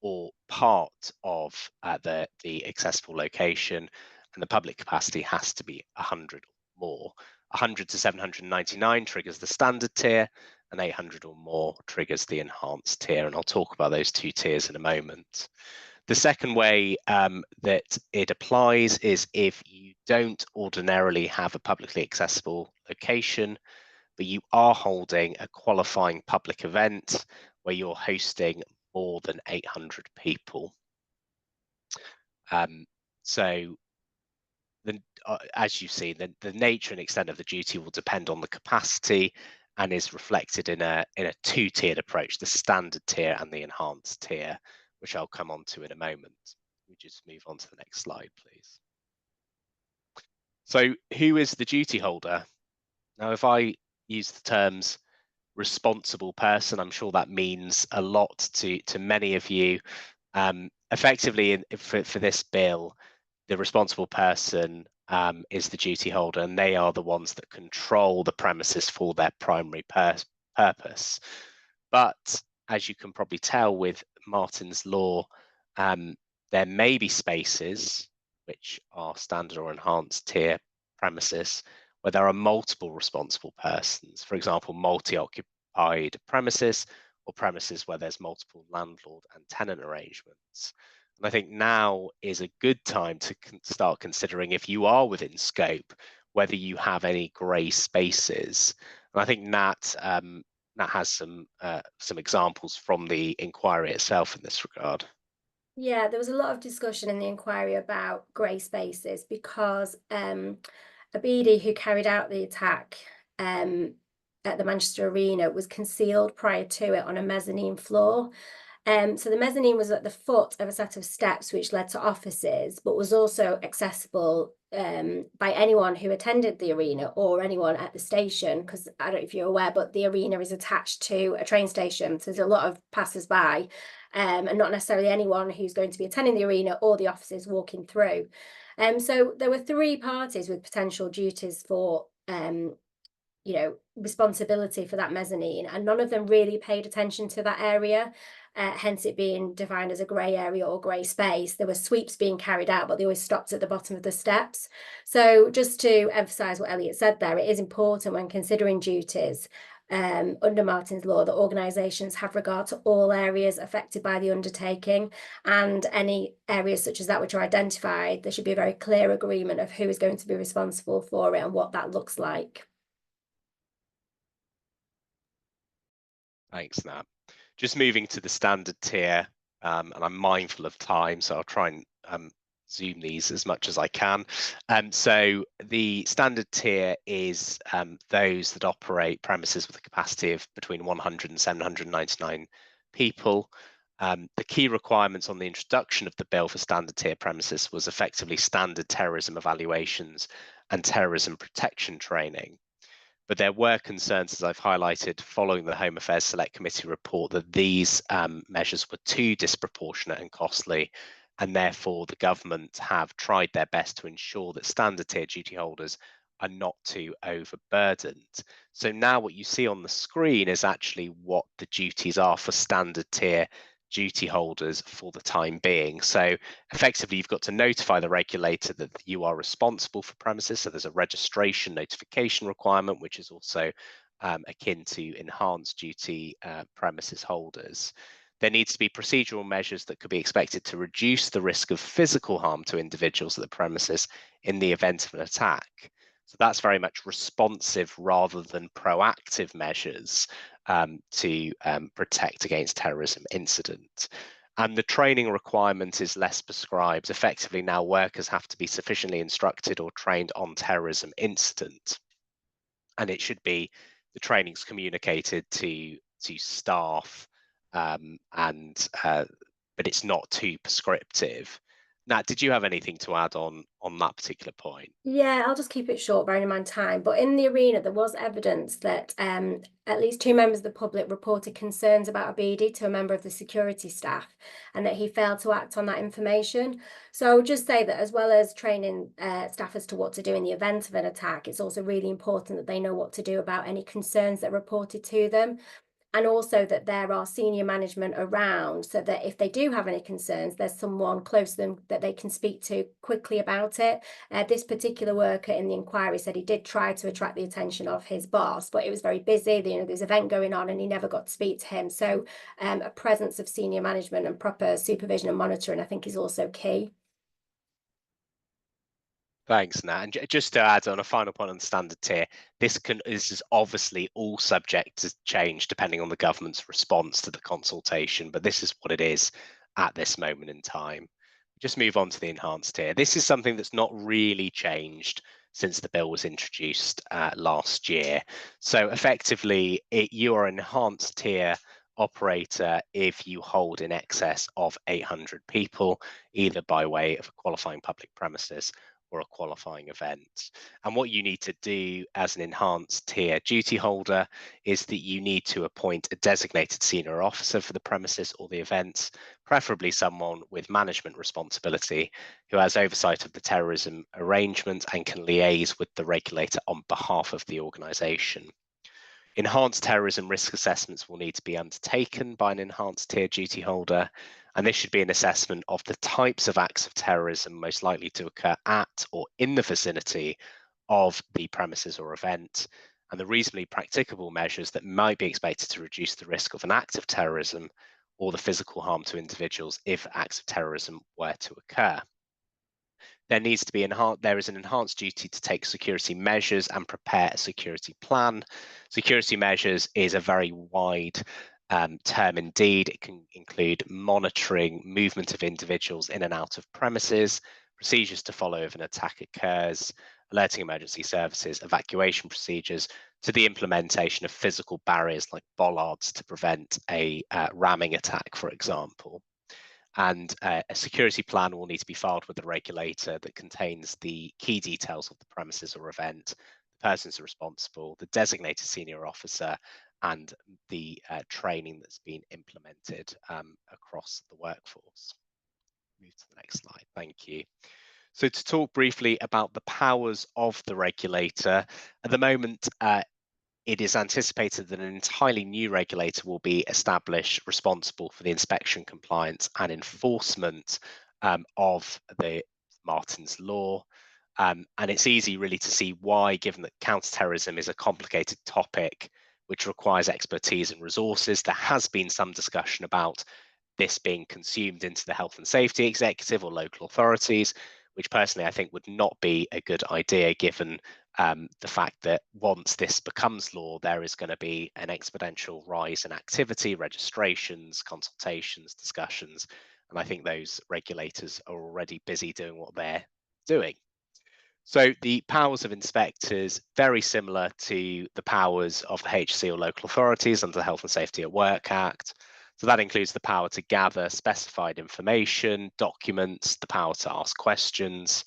or part of the accessible location, and the public capacity has to be 100 or more. 100 to 799 triggers the standard tier, and 800 or more triggers the enhanced tier, and I'll talk about those two tiers in a moment. The second way that it applies is if you don't ordinarily have a publicly accessible location, but you are holding a qualifying public event where you're hosting more than 800 people. As you see, the nature and extent of the duty will depend on the capacity and is reflected in a two-tiered approach, the standard tier and the enhanced tier, which I'll come on to in a moment. We just move on to the next slide, please. So who is the duty holder? Now, if I use the terms responsible person, I'm sure that means a lot to many of you. Effectively, for this bill, the responsible person is the duty holder, and they are the ones that control the premises for their primary purpose. But as you can probably tell with Martin's law, there may be spaces which are standard or enhanced tier premises where there are multiple responsible persons, for example, multi-occupied premises or premises where there's multiple landlord and tenant arrangements. And I think now is a good time to start considering, if you are within scope, whether you have any grey spaces. And I think Nat has some examples from the inquiry itself in this regard. Yeah, there was a lot of discussion in the inquiry about grey spaces because Abidi, who carried out the attack at the Manchester Arena, was concealed prior to it on a mezzanine floor. So the mezzanine was at the foot of a set of steps which led to offices, but was also accessible by anyone who attended the arena or anyone at the station, because I don't know if you're aware, but the arena is attached to a train station. So there's a lot of passers-by and not necessarily anyone who's going to be attending the arena or the offices walking through. So there were three parties with potential duties for responsibility for that mezzanine, and none of them really paid attention to that area, hence it being defined as a grey area or grey space. There were sweeps being carried out, but they always stopped at the bottom of the steps. So just to emphasise what Elliot said there, it is important when considering duties under Martin's law that organisations have regard to all areas affected by the undertaking, and any areas such as that which are identified, there should be a very clear agreement of who is going to be responsible for it and what that looks like. Thanks, Nat. Just moving to the standard tier, and I'm mindful of time, so I'll try and zoom these as much as I can. So the standard tier is those that operate premises with a capacity of between 100 and 799 people. The key requirements on the introduction of the bill for standard tier premises was effectively standard terrorism evaluations and terrorism protection training. But there were concerns, as I've highlighted, following the Home Affairs Select Committee report, that these measures were too disproportionate and costly, and therefore the government have tried their best to ensure that standard tier duty holders are not too overburdened. So now what you see on the screen is actually what the duties are for standard tier duty holders for the time being. So effectively, you've got to notify the regulator that you are responsible for premises. So there's a registration notification requirement, which is also akin to enhanced duty premises holders. There needs to be procedural measures that could be expected to reduce the risk of physical harm to individuals at the premises in the event of an attack. So that's very much responsive rather than proactive measures to protect against terrorism incident. And the training requirement is less prescribed. Effectively, now workers have to be sufficiently instructed or trained on terrorism incident. And it should be, the training's communicated to staff, but it's not too prescriptive. Nat, did you have anything to add on that particular point? Yeah, I'll just keep it short, bearing in mind time. But in the arena, there was evidence that at least 2 members of the public reported concerns about Abidi to a member of the security staff, and that he failed to act on that information. So I would just say that as well as training staff as to what to do in the event of an attack, it's also really important that they know what to do about any concerns that are reported to them. And also that there are senior management around, so that if they do have any concerns, there's someone close to them that they can speak to quickly about it. This particular worker in the inquiry said he did try to attract the attention of his boss, but it was very busy. There's an event going on and he never got to speak to him. So a presence of senior management and proper supervision and monitoring, I think, is also key. Thanks, Nat. And just to add on a final point on the standard tier, this is obviously all subject to change depending on the government's response to the consultation, but this is what it is at this moment in time. Just move on to the enhanced tier. This is something that's not really changed since the bill was introduced last year. So effectively, you are an enhanced tier operator if you hold in excess of 800 people, either by way of a qualifying public premises or a qualifying event. And what you need to do as an enhanced tier duty holder is that you need to appoint a designated senior officer for the premises or the events, preferably someone with management responsibility who has oversight of the terrorism arrangement and can liaise with the regulator on behalf of the organisation. Enhanced terrorism risk assessments will need to be undertaken by an enhanced tier duty holder, and this should be an assessment of the types of acts of terrorism most likely to occur at or in the vicinity of the premises or event, and the reasonably practicable measures that might be expected to reduce the risk of an act of terrorism or the physical harm to individuals if acts of terrorism were to occur. There needs to be there is an enhanced duty to take security measures and prepare a security plan. Security measures is a very wide term indeed. It can include monitoring movement of individuals in and out of premises, procedures to follow if an attack occurs, alerting emergency services, evacuation procedures, to the implementation of physical barriers like bollards to prevent a ramming attack, for example. And a security plan will need to be filed with the regulator that contains the key details of the premises or event, the persons responsible, the designated senior officer, and the training that's been implemented across the workforce. Move to the next slide. Thank you. So to talk briefly about the powers of the regulator, at the moment, it is anticipated that an entirely new regulator will be established responsible for the inspection, compliance and enforcement of the Martin's Law. And it's easy really to see why, given that counterterrorism is a complicated topic which requires expertise and resources. There has been some discussion about this being consumed into the health and safety executive or local authorities, which personally I think would not be a good idea, given the fact that once this becomes law, there is going to be an exponential rise in activity, registrations, consultations, discussions, and I think those regulators are already busy doing what they're doing. So the powers of inspectors, very similar to the powers of the HC or local authorities under the Health and Safety at Work Act. So that includes the power to gather specified information, documents, the power to ask questions,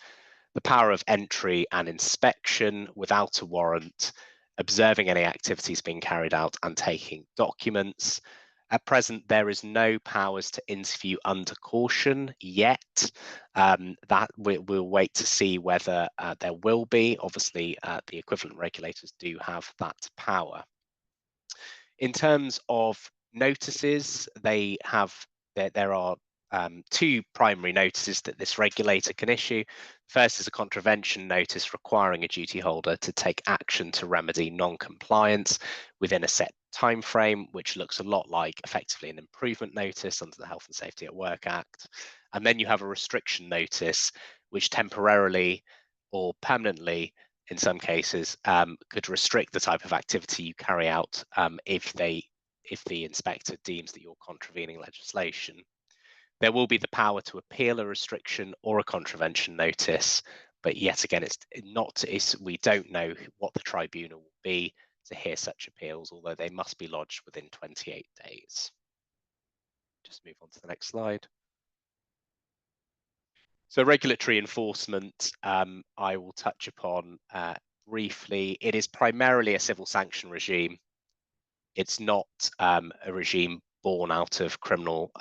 the power of entry and inspection without a warrant, observing any activities being carried out and taking documents. At present, there is no powers to interview under caution yet. That we'll wait to see whether there will be. Obviously, the equivalent regulators do have that power. In terms of notices, they there are two primary notices that this regulator can issue. First is a contravention notice requiring a duty holder to take action to remedy non-compliance within a set time frame, which looks a lot like effectively an improvement notice under the Health and Safety at Work Act. And then you have a restriction notice, which temporarily or permanently, in some cases, could restrict the type of activity you carry out if the inspector deems that you're contravening legislation. There will be the power to appeal a restriction or a contravention notice, but yet again, we don't know what the tribunal will be to hear such appeals, although they must be lodged within 28 days. Just move on to the next slide. So regulatory enforcement, I will touch upon briefly. It is primarily a civil sanction regime. It's not a regime born out of criminal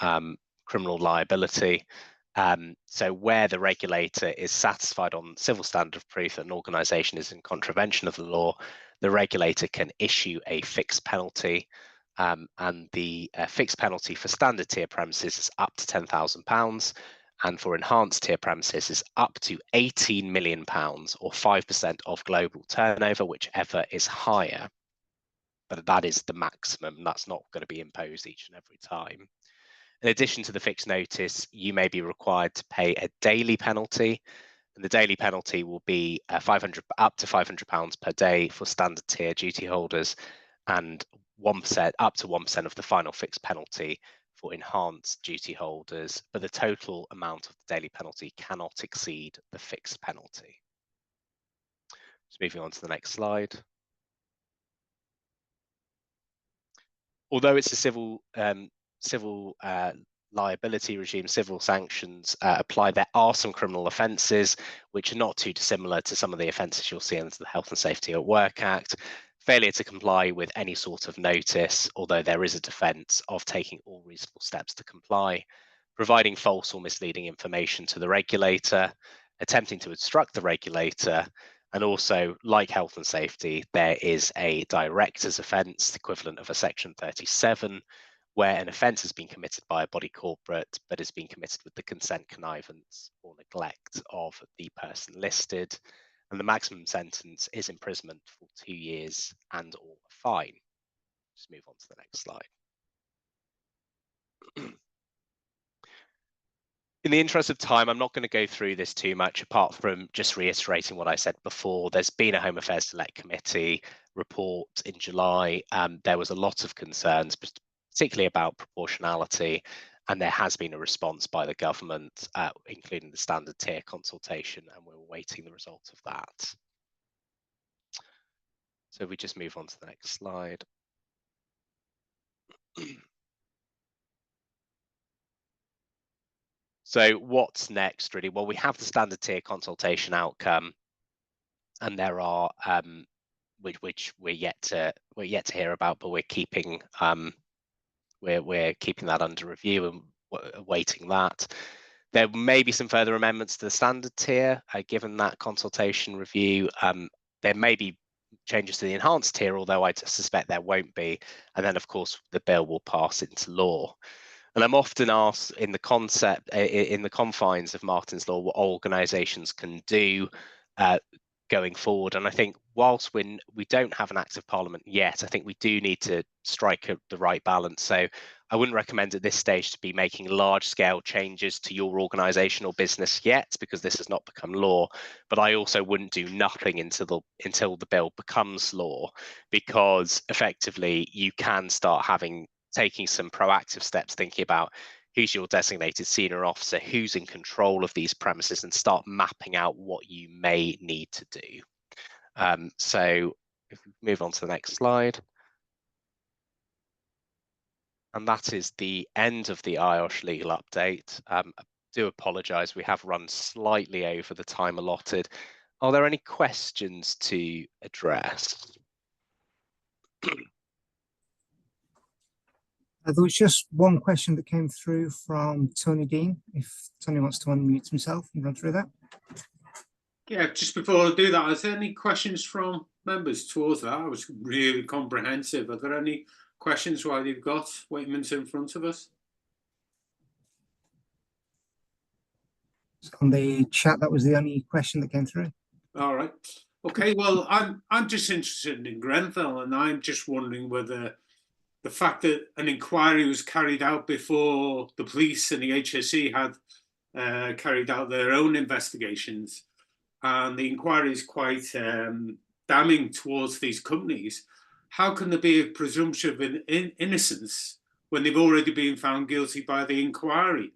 liability. So where the regulator is satisfied on civil standard of proof that an organisation is in contravention of the law, the regulator can issue a fixed penalty, and the fixed penalty for standard tier premises is up to £10,000, and for enhanced tier premises is up to £18 million or 5% of global turnover, whichever is higher. But that is the maximum. That's not going to be imposed each and every time. In addition to the fixed notice, you may be required to pay a daily penalty, and the daily penalty will be up to £500 per day for standard tier duty holders, and up to 1% of the final fixed penalty for enhanced duty holders, but the total amount of the daily penalty cannot exceed the fixed penalty. Just moving on to the next slide. Although it's a civil liability regime, civil sanctions apply, there are some criminal offences which are not too dissimilar to some of the offences you'll see under the Health and Safety at Work Act. Failure to comply with any sort of notice, although there is a defence of taking all reasonable steps to comply, providing false or misleading information to the regulator, attempting to obstruct the regulator, and also, like health and safety, there is a director's offence, the equivalent of a Section 37, where an offence has been committed by a body corporate, but has been committed with the consent, connivance, or neglect of the person listed. And the maximum sentence is imprisonment for 2 years and or a fine. Just move on to the next slide. In the interest of time, I'm not going to go through this too much, apart from just reiterating what I said before. There's been a Home Affairs Select Committee report in July. There was a lot of concerns, particularly about proportionality, and there has been a response by the government, including the standard tier consultation, and we're awaiting the result of that. So we just move on to the next slide. So what's next, really? Well, we have the standard tier consultation outcome, and there are which we're yet to hear about, but we're keeping that under review and awaiting that. There may be some further amendments to the standard tier, given that consultation review. There may be changes to the enhanced tier, although I suspect there won't be. And then, of course, the bill will pass into law. And I'm often asked in the confines of Martin's Law what organisations can do going forward. And I think whilst we don't have an active parliament yet, I think we do need to strike the right balance. So I wouldn't recommend at this stage to be making large-scale changes to your organisation or business yet, because this has not become law. But I also wouldn't do nothing until the bill becomes law, because effectively you can start taking some proactive steps, thinking about who's your designated senior officer, who's in control of these premises, and start mapping out what you may need to do. So if we move on to the next slide. And that is the end of the IOSH legal update. I do apologise, we have run slightly over the time allotted. Are there any questions to address? There was just one question that came through from Tony Dean. If Tony wants to unmute himself and run through that. Yeah, just before I do that, are there any questions from members towards that? It was really comprehensive. Are there any questions while you've got Weightmans in front of us? On the chat, that was the only question that came through. All right. Okay. Well, I'm just interested in Grenfell, and I'm just wondering whether the fact that an inquiry was carried out before the police and the HSE had carried out their own investigations, and the inquiry is quite damning towards these companies. How can there be a presumption of innocence when they've already been found guilty by the inquiry?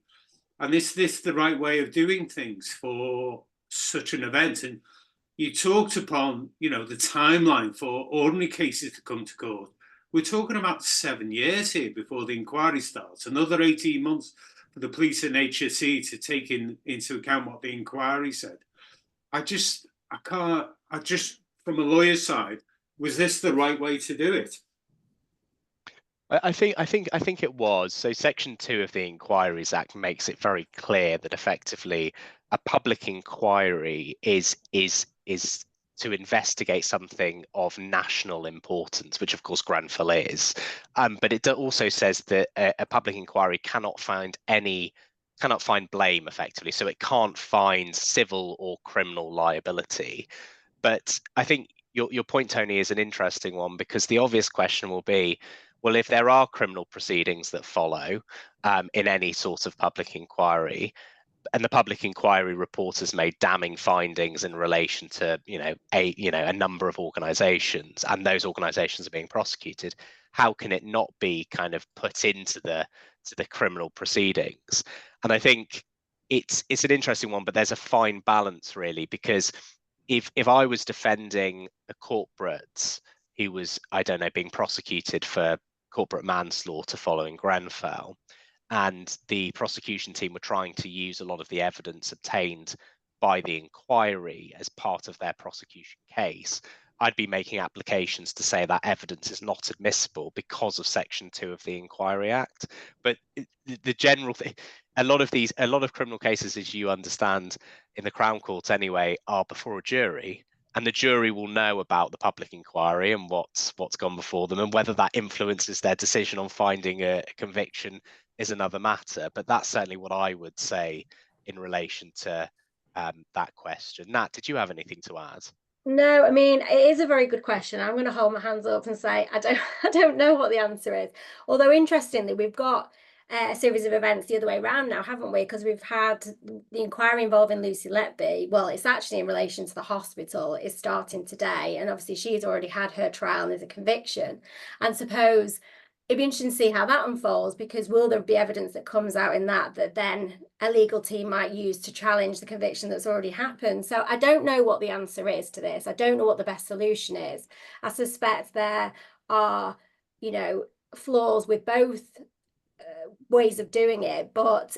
And is this the right way of doing things for such an event? And you talked upon, the timeline for ordinary cases to come to court. We're talking about 7 years here before the inquiry starts, another 18 months for the police and HSE to take into account what the inquiry said. From a lawyer's side, was this the right way to do it? I think it was. So Section 2 of the Inquiries Act makes it very clear that effectively a public inquiry is to investigate something of national importance, which of course Grenfell is. But it also says that a public inquiry cannot find blame effectively, so it can't find civil or criminal liability. But I think your point, Tony, is an interesting one, because the obvious question will be, well, if there are criminal proceedings that follow in any sort of public inquiry, and the public inquiry report has made damning findings in relation to a number of organisations, and those organisations are being prosecuted, how can it not be kind of put into the criminal proceedings? And I think it's an interesting one, but there's a fine balance really, because if I was defending a corporate who was, I don't know, being prosecuted for corporate manslaughter following Grenfell, and the prosecution team were trying to use a lot of the evidence obtained by the inquiry as part of their prosecution case, I'd be making applications to say that evidence is not admissible because of Section 2 of the Inquiry Act. But the general thing, a lot of criminal cases, as you understand, in the Crown Court anyway, are before a jury, and the jury will know about the public inquiry and what's gone before them, and whether that influences their decision on finding a conviction is another matter. But that's certainly what I would say in relation to that question. Nat, did you have anything to add? No, I mean, it is a very good question. I'm going to hold my hands up and say I don't know what the answer is. Although interestingly, we've got a series of events the other way around now, haven't we? Because we've had the inquiry involving Lucy Letby. Well, it's actually in relation to the hospital. It's starting today, and obviously she's already had her trial and there's a conviction. And suppose it'd be interesting to see how that unfolds, because will there be evidence that comes out in that then a legal team might use to challenge the conviction that's already happened? So I don't know what the answer is to this. I don't know what the best solution is. I suspect there are, flaws with both ways of doing it, but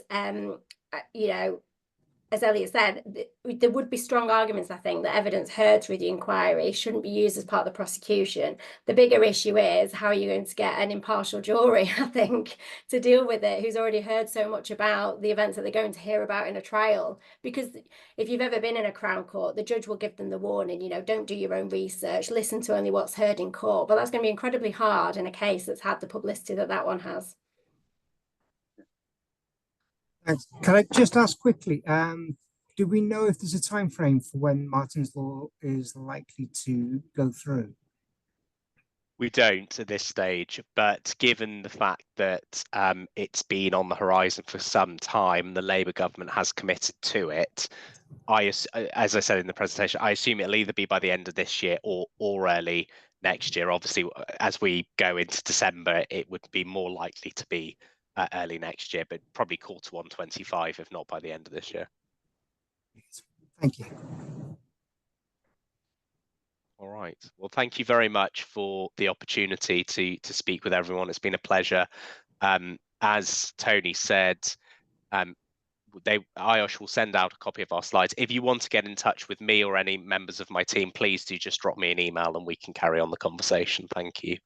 as Elliot said, there would be strong arguments, I think, that evidence heard through the inquiry shouldn't be used as part of the prosecution. The bigger issue is, how are you going to get an impartial jury, I think, to deal with it, who's already heard so much about the events that they're going to hear about in a trial? Because if you've ever been in a Crown Court, the judge will give them the warning, don't do your own research, listen to only what's heard in court. But that's going to be incredibly hard in a case that's had the publicity that one has. Thanks. Can I just ask quickly, do we know if there's a time frame for when Martin's Law is likely to go through? We don't at this stage, but given the fact that it's been on the horizon for some time, the Labour government has committed to it. As I said in the presentation, I assume it'll either be by the end of this year or early next year. Obviously, as we go into December, it would be more likely to be early next year, but probably Q1 25, if not by the end of this year. Thank you. All right. Well, thank you very much for the opportunity to speak with everyone. It's been a pleasure. As Tony said, IOSH will send out a copy of our slides. If you want to get in touch with me or any members of my team, please do just drop me an email and we can carry on the conversation. Thank you.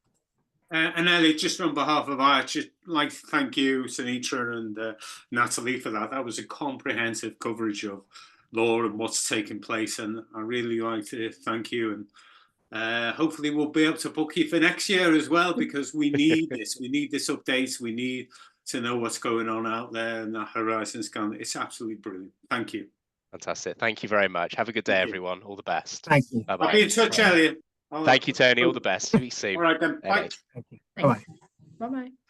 And Elliot, just on behalf of IOSH, just like to thank you, Sunitra and Natalie, for that. That was a comprehensive coverage of law and what's taking place, and I really like to thank you. And hopefully we'll be able to book you for next year as well, because we need this. We need this update. We need to know what's going on out there and that horizon scan. It's absolutely brilliant. Thank you. Fantastic. Thank you very much. Have a good day, Thank you. everyone. All the best. Thank you. Bye-bye. I'll be in touch, Elliot. Thank you, Tony. All the best. Speak soon. All right then. Bye. Bye-bye. Thank you. Thanks. Bye-bye. Bye-bye.